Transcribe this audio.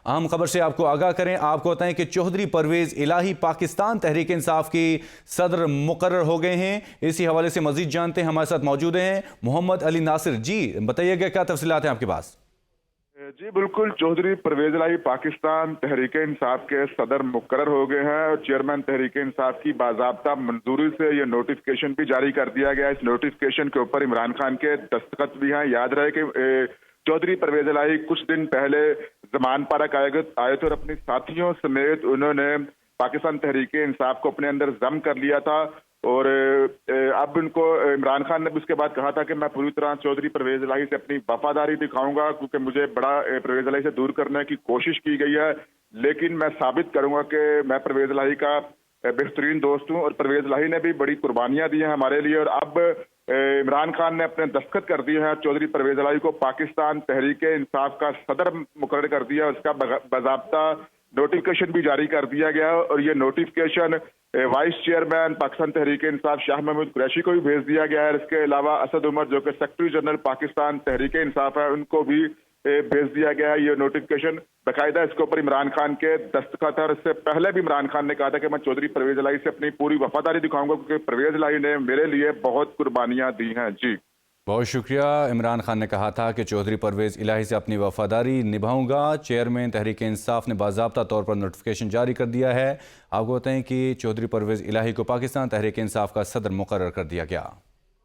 اہم خبر سے آپ کو آگاہ کریں، آپ کو بتائیں کہ چودھری پرویز الہی پاکستان تحریک انصاف کی صدر مقرر ہو گئے ہیں۔ اسی حوالے سے مزید جانتے ہیں، ہمارے ساتھ موجود ہیں محمد علی ناصر۔ جی بتائیے گا کیا تفصیلات ہیں آپ کے پاس؟ جی بالکل، چودھری پرویز الہی پاکستان تحریک انصاف کے صدر مقرر ہو گئے ہیں اور چیئرمین تحریک انصاف کی باضابطہ منظوری سے یہ نوٹیفکیشن بھی جاری کر دیا گیا۔ اس نوٹیفکیشن کے اوپر عمران خان کے دستخط بھی ہیں۔ یاد رہے کہ چودھری پرویز الہی کچھ دن پہلے زمان پارک آئے تھے اور اپنے ساتھیوں سمیت انہوں نے پاکستان تحریک انصاف کو اپنے اندر ضم کر لیا تھا، اور اب ان کو عمران خان نے بھی اس کے بعد کہا تھا کہ میں پوری طرح چودھری پرویز الہی سے اپنی وفاداری دکھاؤں گا، کیونکہ مجھے بڑا پرویز الہی سے دور کرنے کی کوشش کی گئی ہے، لیکن میں ثابت کروں گا کہ میں پرویز الہی کا بہترین دوست ہوں، اور پرویز الہی نے بھی بڑی قربانیاں دی ہیں ہمارے لیے۔ اور اب عمران خان نے اپنے دستخط کر دیے ہیں، چودھری پرویز الہی کو پاکستان تحریک انصاف کا صدر مقرر کر دیا، اس کا باضابطہ نوٹیفکیشن بھی جاری کر دیا گیا، اور یہ notification vice chairman Pakistan Tehreek Insaf Shah Mahmood Qureshi کو بھی بھیج دیا گیا ہے۔ اس کے علاوہ اسد عمر جو کہ سیکرٹری جنرل پاکستان تحریک انصاف ہے، ان کو بھی بھیج دیا گیا ہے یہ نوٹیفکیشن۔ باقاعدہ اس کے اوپر عمران خان کے دستخط ہے، اور اس سے پہلے بھی عمران خان نے کہا تھا کہ میں چودھری پرویز الہی سے اپنی پوری وفاداری دکھاؤں گا، کیونکہ پرویز الہی نے میرے لیے بہت قربانیاں دی ہیں۔ جی بہت شکریہ۔ عمران خان نے کہا تھا کہ چودھری پرویز الہی سے اپنی وفاداری نبھاؤں گا۔ چیئرمین تحریک انصاف نے باضابطہ طور پر نوٹیفکیشن جاری کر دیا ہے۔ آپ کو بتائیں کہ چودھری پرویز الہی کو پاکستان تحریک انصاف کا صدر مقرر کر دیا گیا۔